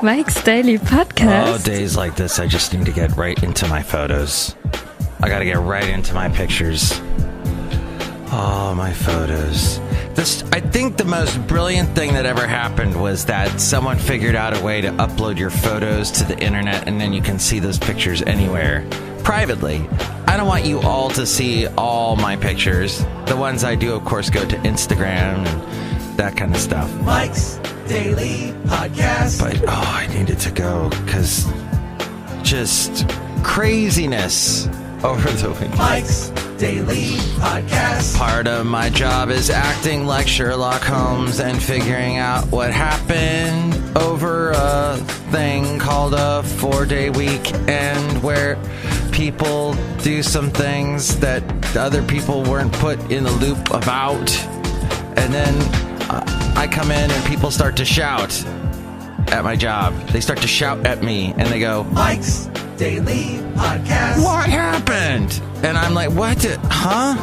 Mike's Daily Podcast. Oh, days like this, I just need to get right into my photos. I gotta get right into my pictures. Oh, my photos. I think the most brilliant thing that ever happened was that someone figured out a way to upload your photos to the internet, and then you can see those pictures anywhere, privately. I don't want you all to see all my pictures. The ones I do, of course, go to Instagram and that kind of stuff. Mike's Daily Podcast. But, I needed to go, because just craziness over the weekend. Mike's Daily Podcast. Part of my job is acting like Sherlock Holmes and figuring out what happened over a thing called a 4-day weekend where people do some things that other people weren't put in the loop about. And then I come in and people start to shout at my job. They start to shout at me and they go, Mike's Daily Podcast. What happened? And I'm like, what? Huh?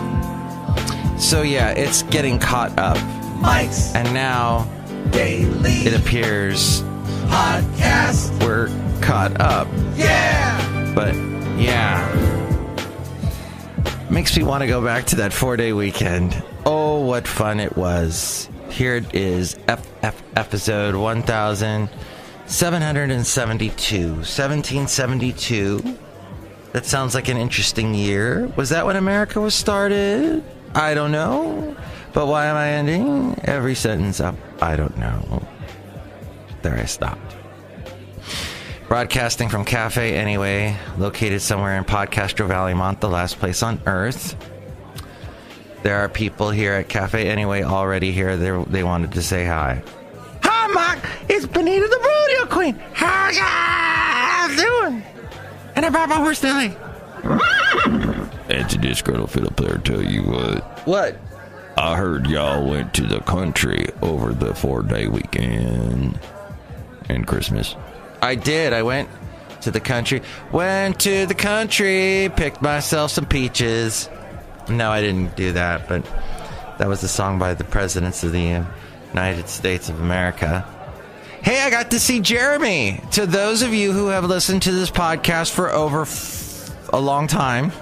So yeah, it's getting caught up. Mike's And now Daily it appears Podcast. we're caught up. Yeah! But yeah, makes me want to go back to that 4-day weekend. Oh, what fun it was. Here it is, episode 1772. 1772. That sounds like an interesting year. Was that when America was started? I don't know. But why am I ending every sentence up? I don't know. There I stopped. Broadcasting from Café Anyway, located somewhere in Podcastro Valley, Mont, the last place on Earth. There are people here at Café Anyway already here. They wanted to say hi. Hi, Mike. It's Benita the Rodeo Queen. How you doing? And about my horse, Nelly. It's a Disgruntled Fiddle Player. Tell you What? I heard y'all went to the country over the 4-day weekend and Christmas. I did. I went to the country. Went to the country. Picked myself some peaches. No, I didn't do that, but that was the song by the presidents of the United States of America. Hey, I got to see Jeremy. To those of you who have listened to this podcast for over a long time,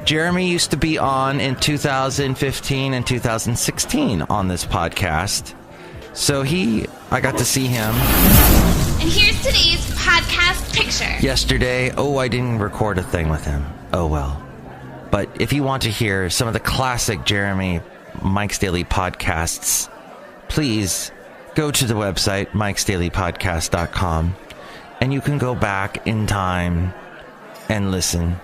Jeremy used to be on in 2015 and 2016 on this podcast. So I got to see him. And here's today's podcast picture. Yesterday, I didn't record a thing with him. Oh, well. But if you want to hear some of the classic Jeremy Mike's Daily Podcasts, please go to the website, mikesdailypodcast.com, and you can go back in time and listen.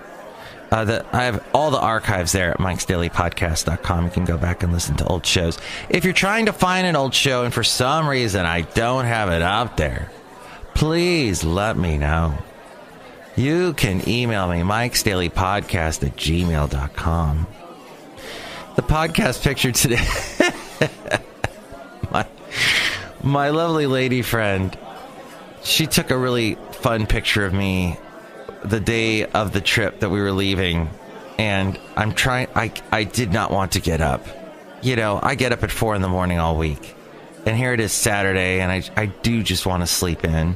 I have all the archives there at mikesdailypodcast.com. You can go back and listen to old shows. If you're trying to find an old show and for some reason I don't have it out there, please let me know. You can email me, mikesdailypodcast@gmail.com. The podcast picture today, my lovely lady friend, she took a really fun picture of me the day of the trip that we were leaving, and I did not want to get up. You know, I get up at 4 a.m. all week, and here it is Saturday, and I do just want to sleep in.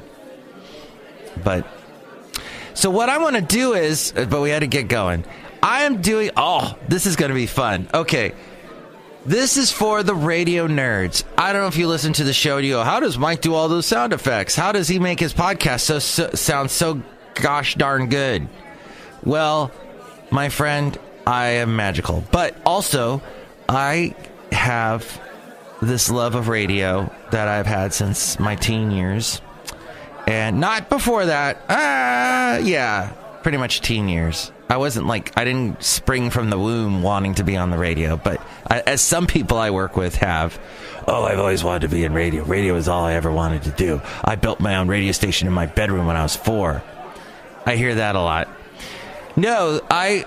So what I want to do is, but we had to get going. This is going to be fun. Okay. This is for the radio nerds. I don't know if you listen to the show and you go, how does Mike do all those sound effects? How does he make his podcast sound so gosh darn good? Well, my friend, I am magical. But also, I have this love of radio that I've had since my teen years. And not before that. Pretty much teen years. I didn't spring from the womb wanting to be on the radio, but as some people I work with have, I've always wanted to be in radio. Radio is all I ever wanted to do. I built my own radio station in my bedroom when I was 4. I hear that a lot. No, I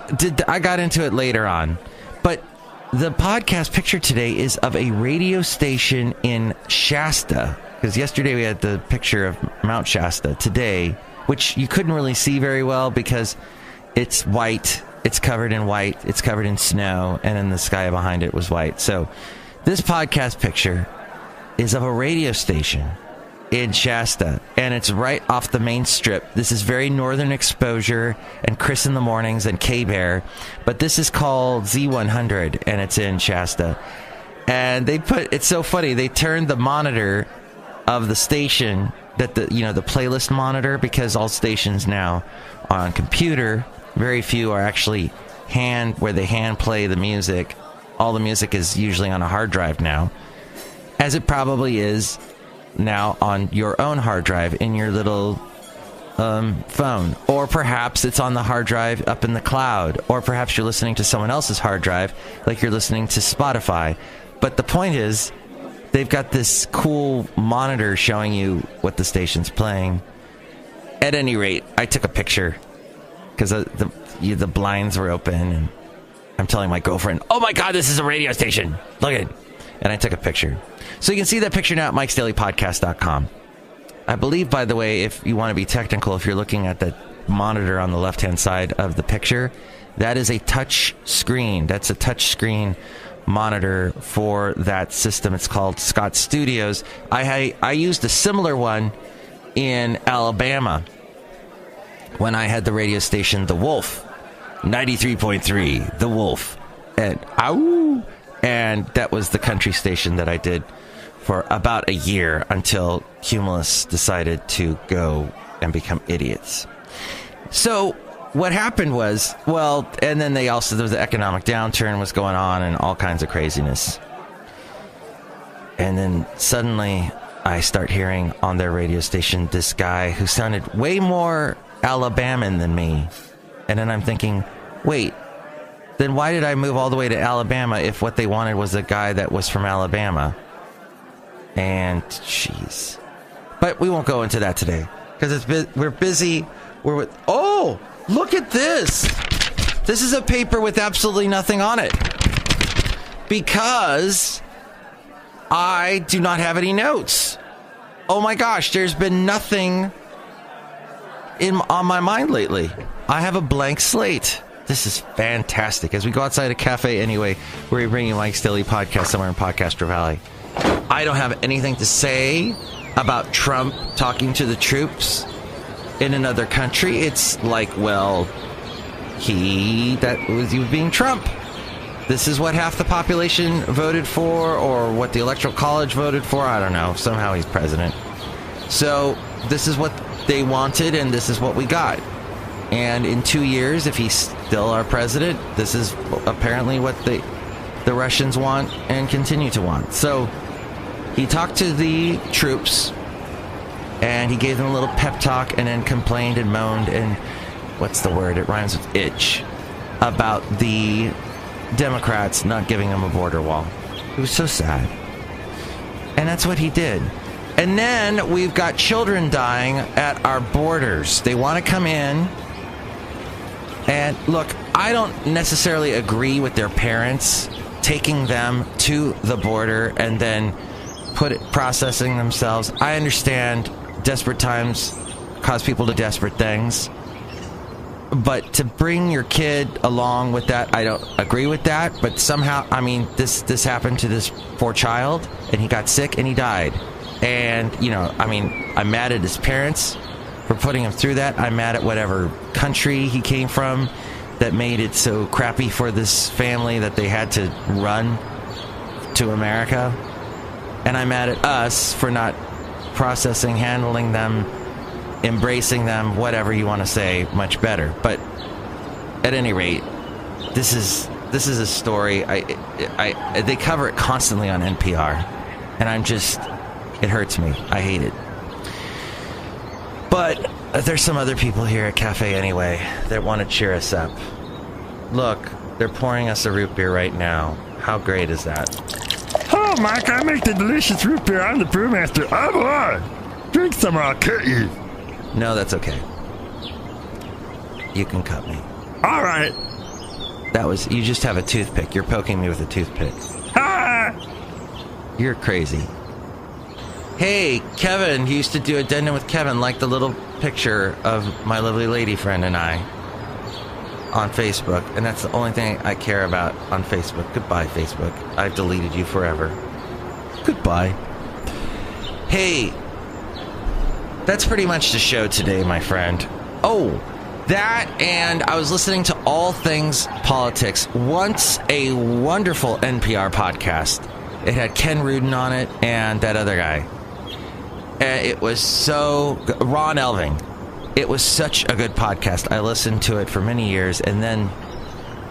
got into it later on. But the podcast picture today is of a radio station in Shasta. Because yesterday we had the picture of Mount Shasta. Today, which you couldn't really see very well because it's white. It's covered in white. It's covered in snow. And then the sky behind it was white. So this podcast picture is of a radio station in Shasta, and it's right off the main strip. This is very northern exposure and Chris in the Mornings and K-Bear, but this is called Z100, and it's in Shasta. And it's so funny, they turned the monitor of the station, that the playlist monitor, because all stations now are on computer. Very few are actually where they hand play the music. All the music is usually on a hard drive now, as it probably is now on your own hard drive in your little phone, or perhaps it's on the hard drive up in the cloud, or perhaps you're listening to someone else's hard drive like you're listening to Spotify. But the point is, they've got this cool monitor showing you what the station's playing. At any rate, I took a picture because the blinds were open, and I'm telling my girlfriend, "Oh my God, this is a radio station! Look at it!" And I took a picture. So you can see that picture now at mikesdailypodcast.com. I believe, by the way, if you want to be technical, if you're looking at the monitor on the left-hand side of the picture, that is a touch screen. That's a touch screen monitor for that system. It's called Scott Studios. I used a similar one in Alabama when I had the radio station The Wolf, 93.3, The Wolf, and ow, and that was the country station that I did for about a year until Cumulus decided to go and become idiots. So what happened was, and then there was the economic downturn was going on and all kinds of craziness. And then suddenly I start hearing on their radio station this guy who sounded way more Alabaman than me. And then I'm thinking, wait, then why did I move all the way to Alabama if what they wanted was a guy that was from Alabama? And jeez. But we won't go into that today because we're busy. Oh, look at this. This is a paper with absolutely nothing on it because I do not have any notes. Oh my gosh, there's been nothing on my mind lately. I have a blank slate. This is fantastic. As we go outside of Café Anyway, where we bring you Mike's Daily Podcast somewhere in Podcaster Valley. I don't have anything to say about Trump talking to the troops in another country. It's like, he was being Trump. This is what half the population voted for, or what the Electoral College voted for. I don't know. Somehow he's president. So this is what they wanted, and this is what we got. And in 2 years, if he's still our president, this is apparently what the Russians want and continue to want. So he talked to the troops, and he gave them a little pep talk, and then complained and moaned, and what's the word? It rhymes with itch, about the Democrats not giving him a border wall. It was so sad. And that's what he did. And then we've got children dying at our borders. They want to come in. And look, I don't necessarily agree with their parents taking them to the border and then processing themselves. I understand desperate times cause people to desperate things. But to bring your kid along with that, I don't agree with that. But somehow, this happened to this poor child, and he got sick and he died. And, I'm mad at his parents for putting him through that. I'm mad at whatever country he came from that made it so crappy for this family that they had to run to America. And I'm mad at us for not processing, handling them, embracing them, whatever you want to say, much better. But at any rate, this is a story. They cover it constantly on NPR, and it hurts me. I hate it. But there's some other people here at Café Anyway that want to cheer us up. Look, they're pouring us a root beer right now. How great is that? Oh, Mike, I make the delicious root beer. I'm the brewmaster. Oh, boy. Drink some or I'll cut you. No, that's okay. You can cut me. All right. You just have a toothpick. You're poking me with a toothpick. Ah! You're crazy. Hey, Kevin, he used to do Addendum with Kevin, like the little picture of my lovely lady friend and I on Facebook. And that's the only thing I care about on Facebook. Goodbye, Facebook. I've deleted you forever. Goodbye. Hey, that's pretty much the show today, my friend. Oh, that, and I was listening to All Things Politics, once a wonderful NPR podcast. It had Ken Rudin on it and that other guy. And it was so Ron Elving. It was such a good podcast. I listened to it for many years, and then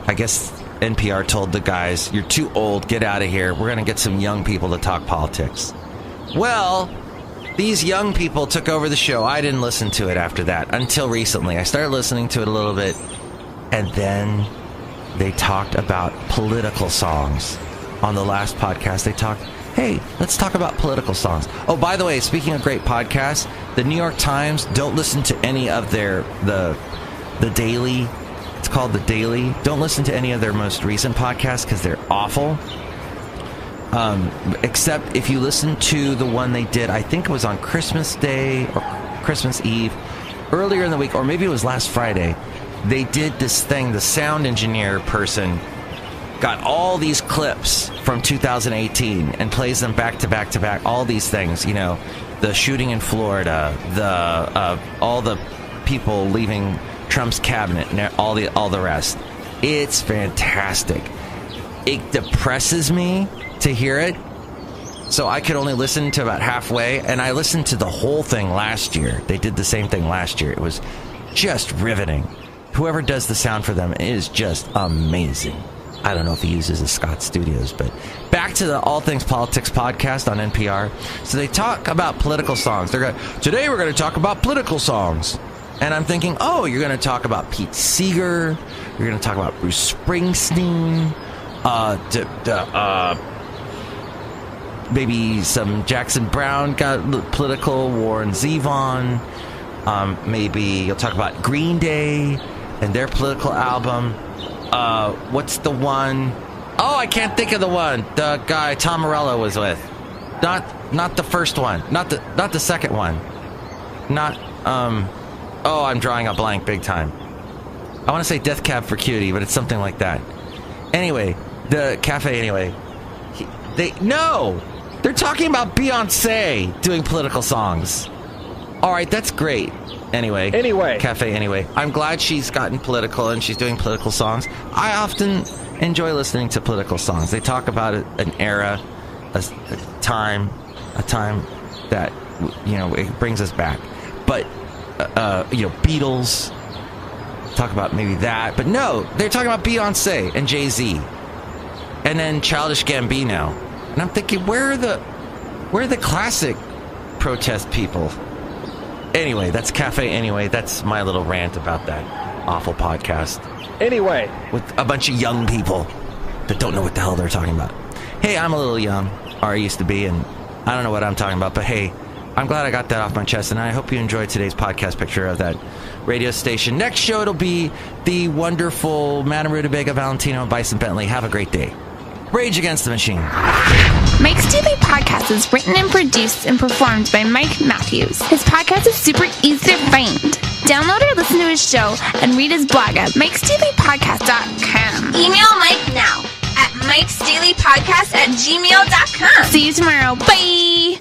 I guess NPR told the guys, "You're too old, get out of here. We're going to get some young people to talk politics." Well, these young people took over the show. I didn't listen to it after that until recently. I started listening to it a little bit, and then they talked about political songs. On the last podcast, they talked, hey, let's talk about political songs. Oh, by the way, speaking of great podcasts, the New York Times, don't listen to any of their, the Daily, it's called The Daily. Don't listen to any of their most recent podcasts because they're awful. Except if you listen to the one they did, I think it was on Christmas Day or Christmas Eve, earlier in the week, or maybe it was last Friday. They did this thing, the sound engineer person got all these clips from 2018 and plays them back to back to back. All these things, you know, the shooting in Florida, the all the people leaving Trump's cabinet, and all the rest. It's fantastic. It depresses me to hear it, so I could only listen to about halfway. And I listened to the whole thing last year. They did the same thing last year. It was just riveting. Whoever does the sound for them is just amazing. I don't know if he uses the Scott Studios, but back to the All Things Politics podcast on NPR. So they talk about political songs. Today we're going to talk about political songs. And I'm thinking, oh, you're going to talk about Pete Seeger. You're going to talk about Bruce Springsteen. Maybe some Jackson Brown got political, Warren Zevon. Maybe you'll talk about Green Day and their political album. What's the one? Oh, I can't think of the one. The guy Tom Morello was with. Not the first one. Not the second one. Oh, I'm drawing a blank big time. I want to say Death Cab for Cutie, but it's something like that. Anyway, the Café Anyway. They're talking about Beyonce doing political songs. All right, that's great. Anyway, Café Anyway. I'm glad she's gotten political and she's doing political songs. I often enjoy listening to political songs. They talk about an era, a time that, you know, it brings us back. But, you know, Beatles, talk about maybe that. But no, they're talking about Beyonce and Jay-Z. And then Childish Gambino. And I'm thinking, where are the classic protest people? Anyway, that's Café Anyway. That's my little rant about that awful podcast. Anyway. With a bunch of young people that don't know what the hell they're talking about. Hey, I'm a little young, or I used to be, and I don't know what I'm talking about, but hey, I'm glad I got that off my chest, and I hope you enjoyed today's podcast picture of that radio station. Next show, it'll be the wonderful Madame Rootabega, Valentino, and Bison Bentley. Have a great day. Rage Against the Machine. Mike's Daily Podcast is written and produced and performed by Mike Matthews. His podcast is super easy to find. Download or listen to his show and read his blog at mikesdailypodcast.com. Email Mike now at mikesdailypodcast@gmail.com. See you tomorrow. Bye!